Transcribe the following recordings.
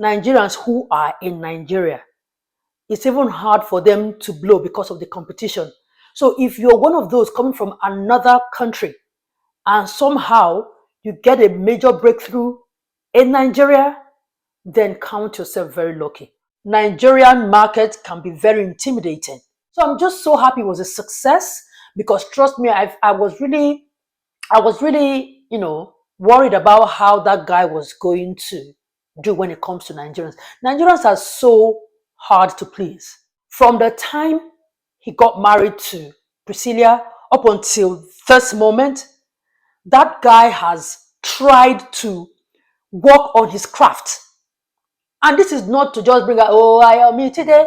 Nigerians who are in Nigeria, it's even hard for them to blow because of the competition. So if you're one of those coming from another country and somehow you get a major breakthrough in Nigeria, then count yourself very lucky. Nigerian market can be very intimidating. So I'm just so happy it was a success because trust me, I was really, worried about how that guy was going to do when it comes to Nigerians. Nigerians are so hard to please. From the time he got married to Priscilla up until this moment, that guy has tried to work on his craft. And this is not to just bring out, oh, I am me today.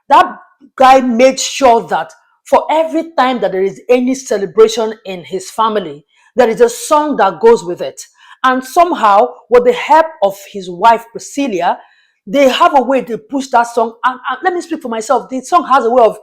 That guy made sure that for every time that there is any celebration in his family, there is a song that goes with it. And somehow, with the help of his wife, Priscilla, they have a way to push that song. And let me speak for myself. The song has a way of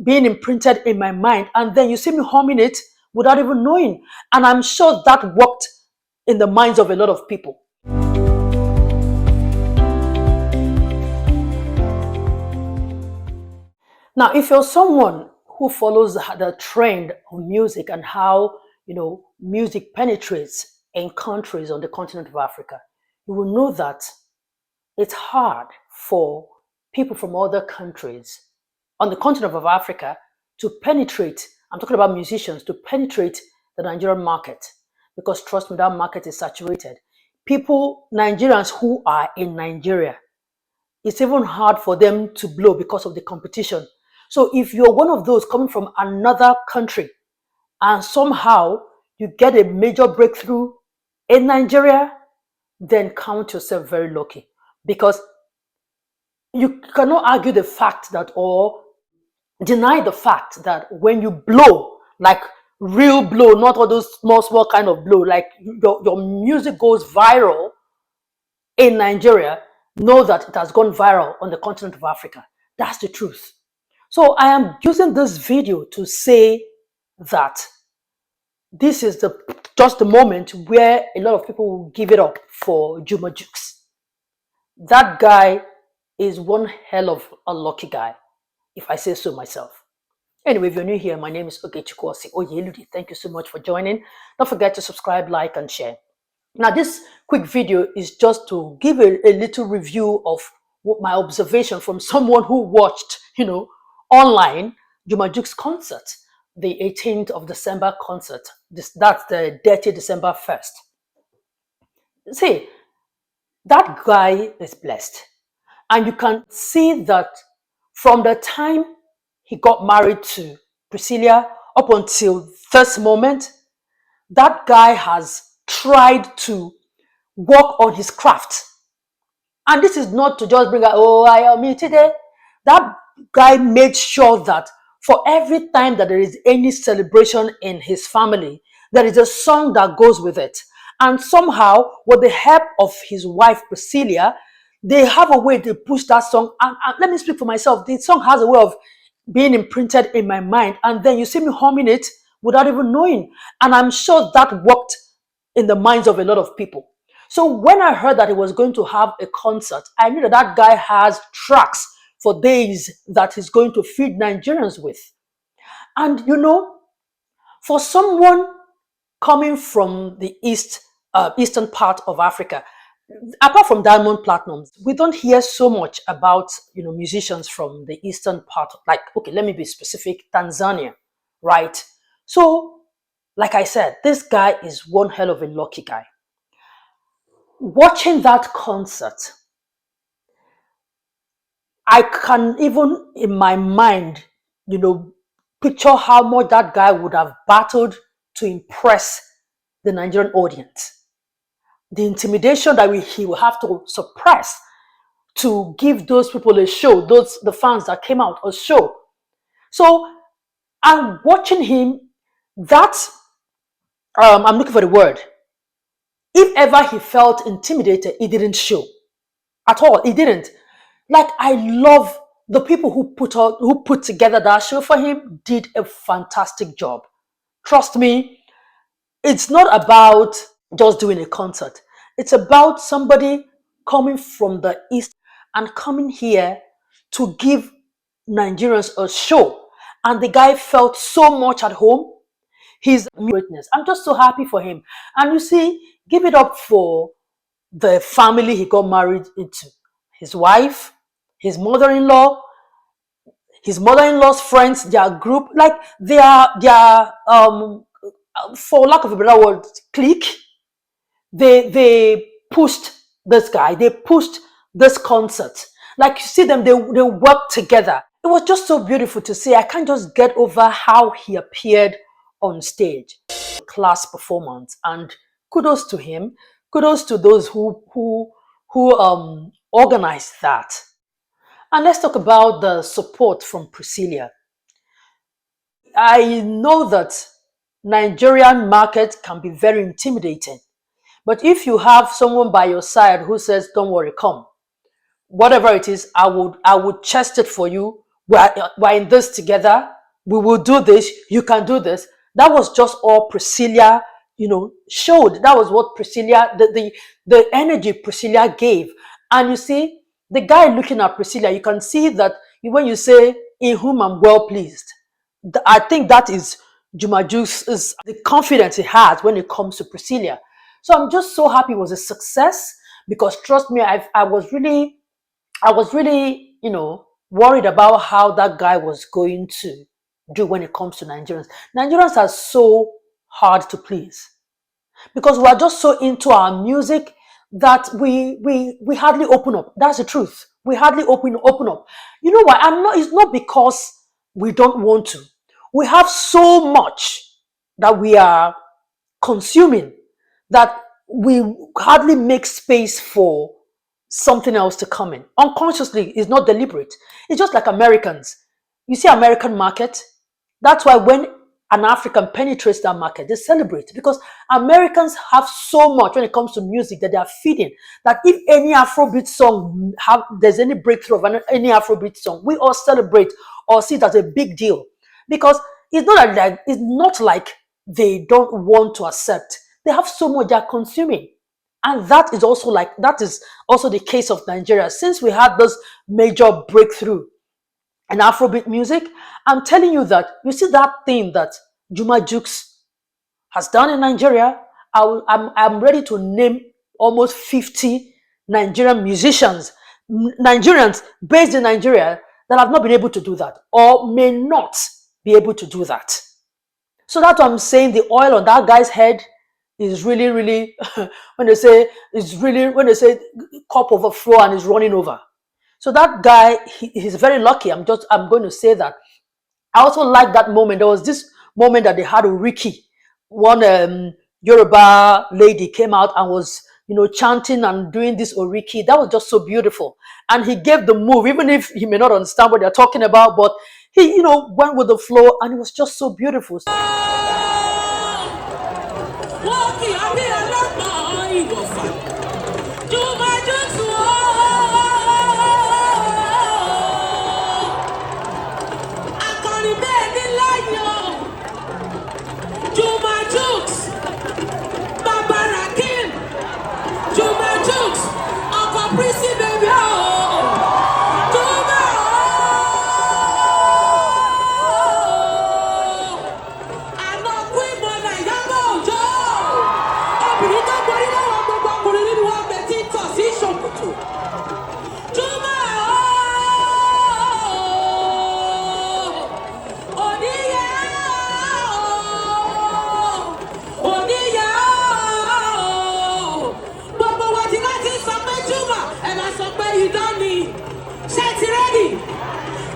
being imprinted in my mind. And then you see me humming it without even knowing. And I'm sure that worked in the minds of a lot of people. Now, if you're someone who follows the trend of music and how, music penetrates in countries on the continent of Africa, you will know that it's hard for people from other countries on the continent of Africa to penetrate, I'm talking about musicians, to penetrate the Nigerian market. Because trust me, that market is saturated. Nigerians who are in Nigeria, it's even hard for them to blow because of the competition. So if you're one of those coming from another country and somehow you get a major breakthrough in Nigeria, then count yourself very lucky. Because you cannot argue the fact that, or deny the fact that when you blow, like real blow, not all those small kind of blow, like your music goes viral in Nigeria, know that it has gone viral on the continent of Africa. That's the truth. So I am using this video to say that this is just the moment where a lot of people will give it up for Juma Jux. That guy is one hell of a lucky guy, if I say so myself. Anyway, if you're new here, my name is Osih-Oyelude. Thank you so much for joining. Don't forget to subscribe, like, and share. Now, this quick video is just to give a little review of what my observation from someone who watched, online Juma Jux concert, the 18th of December concert. That's the Detty December 1st. See, that guy is blessed. And you can see that from the time he got married to Priscilla up until this moment, that guy has tried to work on his craft. And this is not to just bring out, oh, I am me today. That guy made sure that for every time that there is any celebration in his family, there is a song that goes with it. And somehow, with the help of his wife, Priscilla, they have a way to push that song. And let me speak for myself. The song has a way of being imprinted in my mind. And then you see me humming it without even knowing. And I'm sure that worked in the minds of a lot of people. So when I heard that he was going to have a concert, I knew that that guy has tracks for days that he's going to feed Nigerians with. And for someone coming from the eastern part of Africa, apart from Diamond Platinums, we don't hear so much about musicians from the eastern part. Like, okay, let me be specific, Tanzania, right? So, like I said, this guy is one hell of a lucky guy. Watching that concert, I can even in my mind, picture how much that guy would have battled to impress the Nigerian audience. The intimidation that he will have to suppress to give those people a show, the fans that came out, a show. So I'm watching him, I'm looking for the word. If ever he felt intimidated, he didn't show at all. He didn't. Like, I love the people who put together that show for him, did a fantastic job. Trust me, it's not about just doing a concert. It's about somebody coming from the East and coming here to give Nigerians a show. And the guy felt so much at home. His greatness. I'm just so happy for him. And you see, give it up for the family he got married into. His wife, his mother-in-law, his mother-in-law's friends, their group, like their for lack of a better word, clique. They pushed this guy, they pushed this concert. Like you see them, they work together. It was just so beautiful to see. I can't just get over how he appeared on stage. Class performance, and kudos to him. Kudos to those who organized that. And let's talk about the support from Priscilla. I know that Nigerian market can be very intimidating, but if you have someone by your side who says, "Don't worry, come," whatever it is, I would chest it for you. We're in this together. We will do this. You can do this. That was just all Priscilla, showed. That was what Priscilla, the energy Priscilla gave. And you see, the guy looking at Priscilla, you can see that when you say, "In whom I'm well pleased," I think that is Juma Jux, is the confidence he has when it comes to Priscilla. So I'm just so happy it was a success, because trust me, I was really, worried about how that guy was going to do when it comes to Nigerians. Nigerians are so hard to please because we are just so into our music that we hardly open up. That's the truth. We hardly open up. You know why? It's not because we don't want to. We have so much that we are consuming that we hardly make space for something else to come in. Unconsciously, it's not deliberate. It's just like Americans. You see American market. That's why when an African penetrates that market, they celebrate, because Americans have so much when it comes to music that they are feeding, that if any Afrobeat song there's any breakthrough of any Afrobeat song, we all celebrate or see it as a big deal, because it's not like they don't want to accept. They have so much they're consuming. And that is also the case of Nigeria. Since we had this major breakthrough in Afrobeat music, I'm telling you that you see that thing that Juma Jux has done in Nigeria. I'm ready to name almost 50 Nigerian musicians, Nigerians based in Nigeria, that have not been able to do that or may not be able to do that. So that's what I'm saying. The oil on that guy's head is really, really, when they say cup overflow and is running over. So that guy, he's very lucky. I'm going to say that. I also like that moment. There was this moment that they had Oriki. One Yoruba lady came out and was, chanting and doing this Oriki. That was just so beautiful. And he gave the move, even if he may not understand what they're talking about, but he, went with the flow, and it was just so beautiful. Juma Jux, Baba Rakim, Juma Jux, Uncle Prissy baby, Juma, àná kú ìmọ̀ Nàìjíríà òjò, obìnrin tó borí lọ́wọ́ gbogbo ọkùnrin nínú ọgbẹ́ tí ń tọ̀ sí ṣòkòtò. Juma,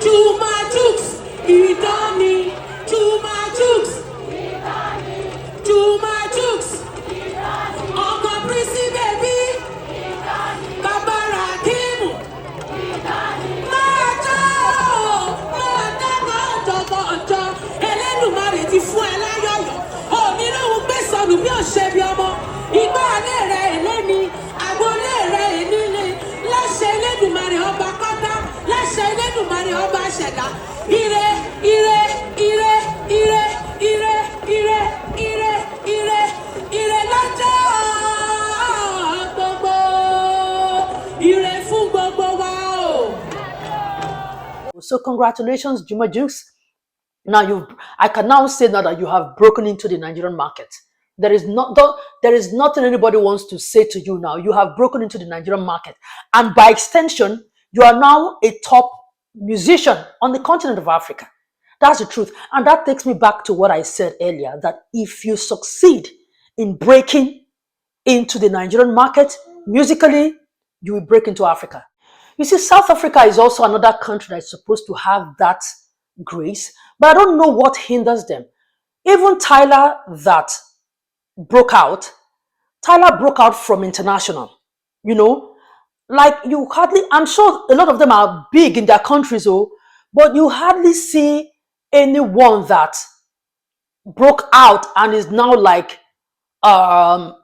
Juma Jux, Idani, Juma Jux, Juma Jux, Uncle Prissy baby, Baba Rakim, Mọ́jọ́, Ẹlẹ́dùmarè ti fún ẹ láyọ̀yọ̀, onírúurú gbé sọnù bí ọ̀ṣẹ́ bí ọmọ, ìgbà alẹ́ rẹ̀ èléni, àgbolé rẹ̀ ènílé, láṣẹ Ẹlẹ́dùmarè ọba kọ́dá, láṣẹ Ẹlẹ́dùmarè ọba ṣẹ̀dá, ire, ire, ire, ire, ire, ire, ire, ire, ire lọ́jọ́ gbogbo, So congratulations, Juma Jux. Now I can now say now that you have broken into the Nigerian market. There is nothing anybody wants to say to you now. You have broken into the Nigerian market, and by extension, you are now a top musician on the continent of Africa. That's the truth, and that takes me back to what I said earlier: that if you succeed in breaking into the Nigerian market musically, you will break into Africa. You see, South Africa is also another country that is supposed to have that grace, but I don't know what hinders them. Even broke out, Tyler broke out from international, you know, like you hardly, I'm sure a lot of them are big in their countries, oh, but you hardly see anyone that broke out and is now like um,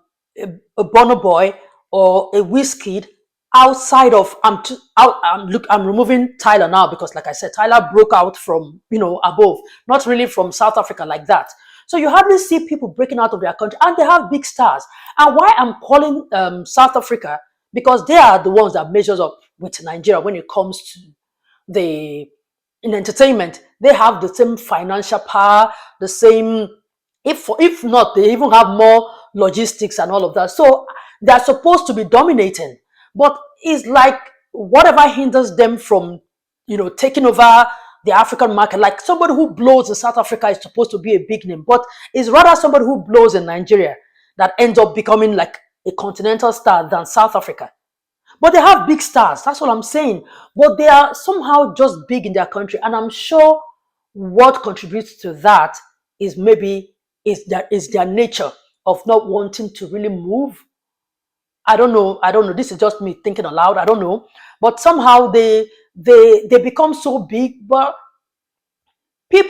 a Bono Boy or a Wizkid outside of I'm removing Tyler now because like I said, Tyler broke out from above, not really from South Africa like that. So you hardly see people breaking out of their country, and they have big stars. And why I'm calling South Africa, because they are the ones that measures up with Nigeria when it comes to the in entertainment. They have the same financial power, the same, if not, they even have more logistics and all of that. So they're supposed to be dominating, but it's like whatever hinders them from taking over the African market. Like somebody who blows in South Africa is supposed to be a big name, but it's rather somebody who blows in Nigeria that ends up becoming like a continental star than South Africa. But they have big stars, that's what I'm saying. But they are somehow just big in their country. And I'm sure what contributes to that is maybe is their nature of not wanting to really move. I don't know. This is just me thinking aloud. I don't know. But somehow they become so big, but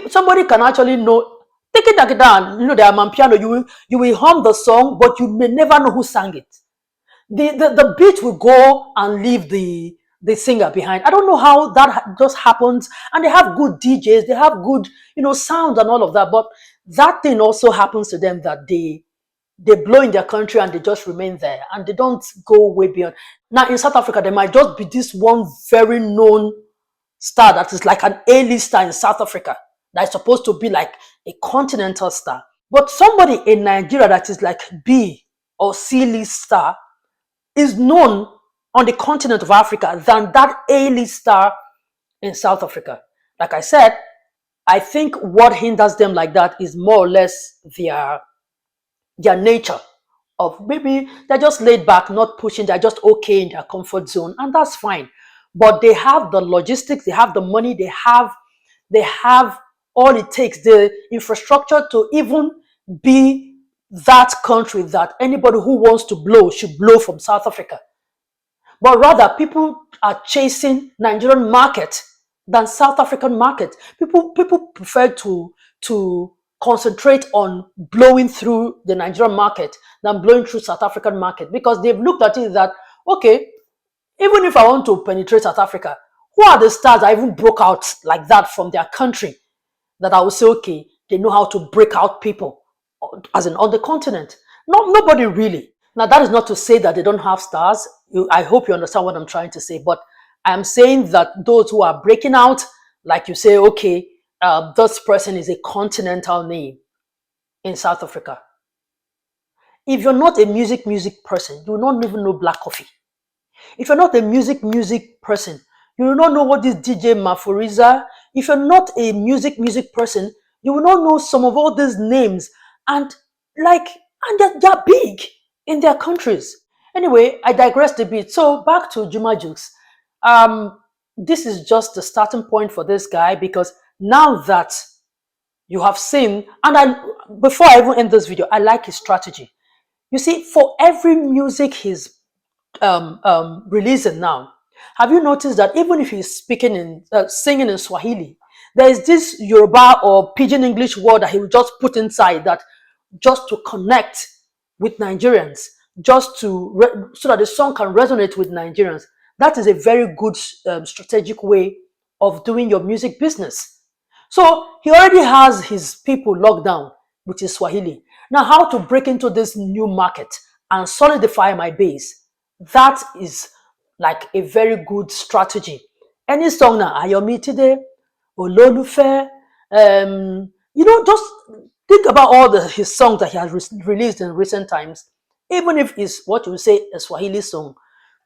somebody can actually know, take it like that, they are on piano, you will hum the song, but you may never know who sang it. The beat will go and leave the singer behind. I don't know how that just happens. And they have good DJs, they have good sound and all of that, but that thing also happens to them, that they blow in their country and they just remain there and they don't go way beyond. Now in South Africa, there might just be this one very known star that is like an A-list star in South Africa that is supposed to be like a continental star, but somebody in Nigeria that is like B or C-list star is known on the continent of Africa than that A-list star in South Africa. Like I said, I think what hinders them like that is more or less their nature of maybe they're just laid back, not pushing, they're just okay in their comfort zone, and that's fine. But they have the logistics, they have the money, they have all it takes, the infrastructure to even be that country that anybody who wants to blow should blow from South Africa. But rather, people are chasing Nigerian market than South African market. People prefer to concentrate on blowing through the Nigerian market than blowing through South African market, because they've looked at it that, okay, even if I want to penetrate South Africa, who are the stars that even broke out like that from their country, that I will say, okay, they know how to break out people, as in on the continent? Nobody really. Now, that is not to say that they don't have stars. I hope you understand what I'm trying to say. But I'm saying that those who are breaking out, like you say, okay, this person is a continental name in South Africa. If you're not a music person, you will not even know Black Coffee. If you're not a music person, you will not know what is DJ Maforiza. If you're not a music person, you will not know some of all these names. And they're big in their countries. Anyway, I digressed a bit. So back to Juma Jux. This is just the starting point for this guy, because now that you have seen, before I even end this video, I like his strategy. You see, for every music he's releasing now, have you noticed that even if he's singing in Swahili, there is this Yoruba or Pidgin English word that he will just put inside, that just to connect with Nigerians, just so that the song can resonate with Nigerians. That is a very good strategic way of doing your music business. So he already has his people locked down, which is Swahili. Now, how to break into this new market and solidify my base? That is like a very good strategy Any song now, Ayomi today, Ololufe, just think about all his songs that he has released in recent times. Even if it's what you would say a Swahili song,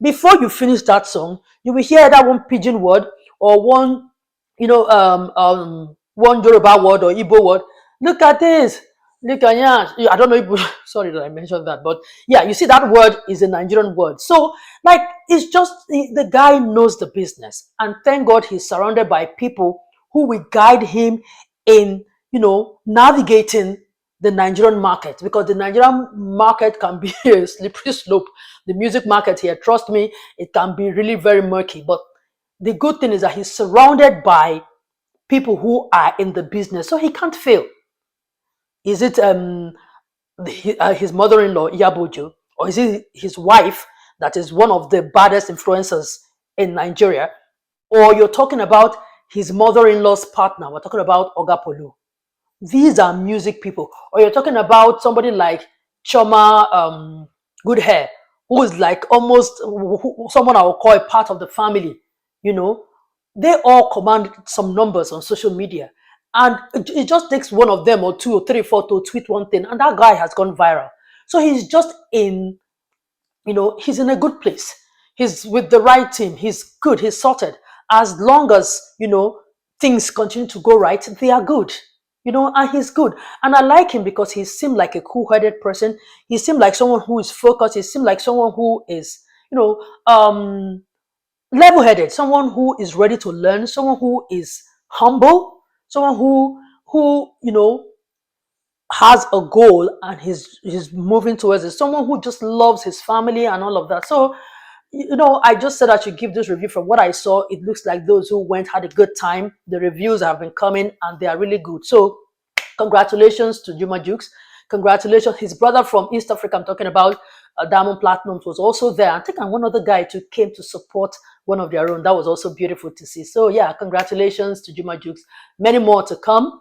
before you finish that song, you will hear that one pidgin word or one, one Yoruba word or Igbo word. Look at this. Look at yeah. I don't know if sorry that I mentioned that, but yeah, you see that word is a Nigerian word. So like it's just the guy knows the business, and thank God he's surrounded by people who will guide him in navigating the Nigerian market, because the Nigerian market can be a slippery slope. The music market here, trust me, it can be really very murky. But the good thing is that he's surrounded by people who are in the business, so he can't fail. Is it his mother-in-law Iyabojo, or is it his wife that is one of the baddest influencers in Nigeria, or you're talking about his mother-in-law's partner? We're talking about Ogapolu. These are music people. Or you're talking about somebody like Choma Good Hair, who is like almost someone I would call a part of the family. They all command some numbers on social media. And it just takes one of them or two or three, four to tweet one thing, and that guy has gone viral. So he's just he's in a good place. He's with the right team. He's good. He's sorted. As long as, things continue to go right, they are good. And he's good. And I like him because he seemed like a cool-headed person. He seemed like someone who is focused. He seemed like someone who is, level-headed, someone who is ready to learn, someone who is humble, someone who has a goal and he's moving towards it. Someone who just loves his family and all of that. So, I just said I should give this review. From what I saw, it looks like those who went had a good time. The reviews have been coming and they are really good. So, congratulations to Juma Jux. Congratulations. His brother from East Africa, I'm talking about Diamond Platinums, was also there. I think one other guy too came to support one of their own. That was also beautiful to see. So, yeah, congratulations to Juma Jux. Many more to come.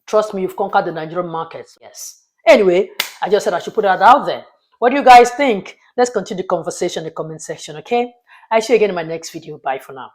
Trust me, you've conquered the Nigerian markets. Yes. Anyway, I just said I should put that out there. What do you guys think? Let's continue the conversation in the comment section, okay? I'll see you again in my next video. Bye for now.